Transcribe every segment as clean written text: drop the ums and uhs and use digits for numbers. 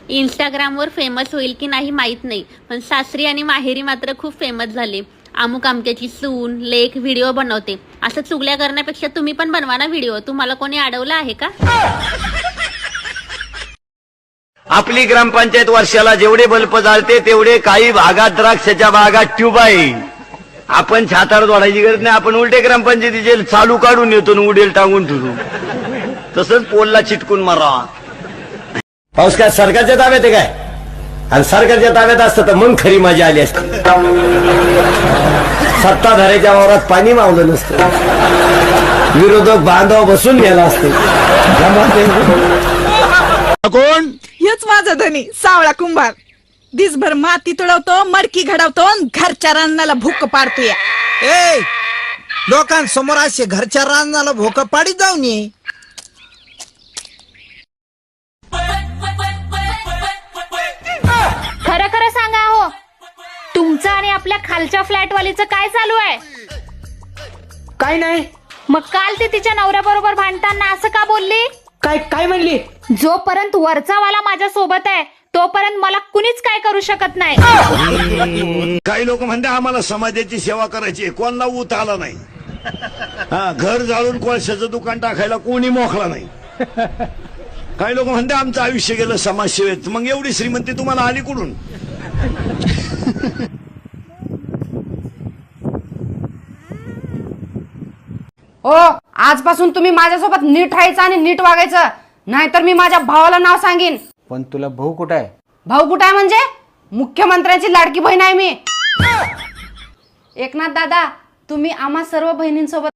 इंस्टाग्रामवर फेमस होईल की नाही माहीत नाही, पण सासरी आणि माहेरी मात्र खूप फेमस झाले. अमुक अमक्याची सून लेख व्हिडिओ बनवते. असं चुगल्या करण्यापेक्षा तुम्ही पण बनवा ना व्हिडिओ. तुम्हाला कोणी अडवलं आहे का? आपली ग्रामपंचायत वर्षाला जेवढे बल्ब जाळते तेवढे काही भागात द्राक्षाच्या बागात ट्यूब आहे. आपण छातार जोडायची गरज नाही. आपण उलटे ग्रामपंचायतीचे चालू काढून येतो आणि उडेल टांगून ठेवू. तसंच पोलला चिटकून मारा. पाऊस काय सरकारच्या ताब्यात आहे काय? आणि सरकारच्या ताब्यात असतं तर मग खरी मजा आली असती. सत्ताधाऱ्याच्या वावरात पाणी मावलं नसतं. विरोधक बांधव बसून गेला असतो. कोण? हेच माझा धनी सावळा कुंभार. दिसभर माती तुडवतो, मडकी घडवतो, घरच्या रानाला भूक पाडतोय. ए लोकांसमोर असे घरच्या रानाला भोक पाडीत जाऊन ये. खरं खरं सांगा हो, तुमचं आणि आपल्या खालच्या फ्लॅटवालीचं काय चालू आहे? काय नाही. मग काल ती तिच्या नवऱ्याबरोबर भांडताना असं का बोलली? काय काय म्हणली? जोपर्यंत वरचा वाला माझ्या सोबत आहे तोपर्यंत मला कुणीच काय करू शकत नाही. काही लोक म्हणते आम्हाला समाजाची सेवा करायची, कोणाला ऊत आला नाही. घर जाळून कोळशाचं दुकान टाकायला कोणी मोकळा नाही. काही लोक म्हणते आमचं आयुष्य गेलं समाजसेवेत. मग एवढी श्रीमंती तुम्हाला आली कुठून? हो, आजपासून तुम्ही माझ्यासोबत नीट राहायचं आणि नीट वागायचं, नाहीतर मी माझ्या भावाला नाव सांगेन. पण तुला भाऊ कुठं आहे? भाऊ कुठं आहे म्हणजे? मुख्यमंत्र्यांची लाडकी बहीण आहे मी. एकनाथ दादा, तुम्ही आम्हा सर्व बहिणींसोबत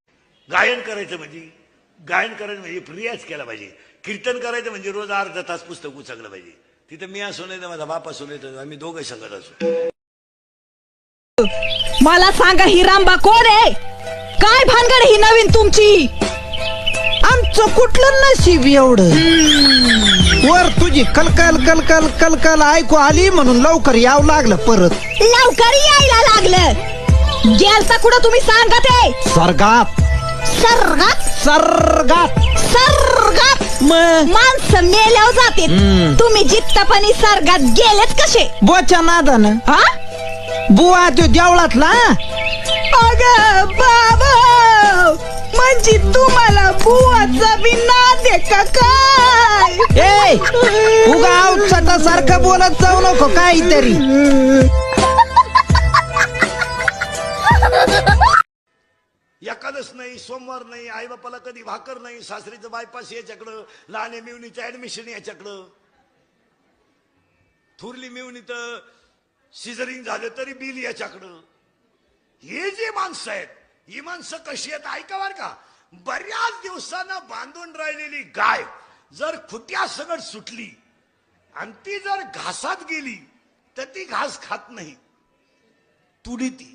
गायन करायचं म्हणजे रियाज केला पाहिजे. कीर्तन करायचं म्हणजे रोज अर्धा तास पुस्तक उचकलं पाहिजे. तिथं मी असो नाही तर माझा बाप असो नाही तर आम्ही दोघं संगत असो. मला सांगा, ही रामबा कोण आहे? काय भानगड ही नवीन तुमची? आमचं कुठलं नशीब एवढं? वर तुझी कलकल कलकल कलकल ऐकू आली म्हणून लवकर यावं लागलं. परत लवकर यायला लागलं. गेलता कुठं तुम्ही सांगा ते? स्वर्गात. सर्गात स्वर्गात. सर्गात मग माणसं मेल्यावर जाते. तुम्ही जित्तपणी सर्गात गेलेत कसे? बोच्या नादानं. हा? बुवा तो देवळातला. अगं बाबा, म्हणजे तुम्हाला बुवाचा बी नाद आहे का काय? ए उगा अवचटा सारखं बोलत जाऊ नको काहीतरी. एकादश नाही, सोमवार नाही, आई बापाला कधी भाकर नाही, सासरीचं बायपास याच्याकडं, लहान मिवणीचं ऍडमिशन याच्याकडं, थुरली मिवणी तर सिझरिंग झालं तरी बिल याच्याकडं. हे जे माणसं आहेत, ही माणसं कशी आहेत ऐका बर का. बऱ्याच दिवसानं बांधून राहिलेली गाय जर खुट्या सगळ सुटली आणि ती जर घासात गेली तर ती घास खात नाही, तुडी ती.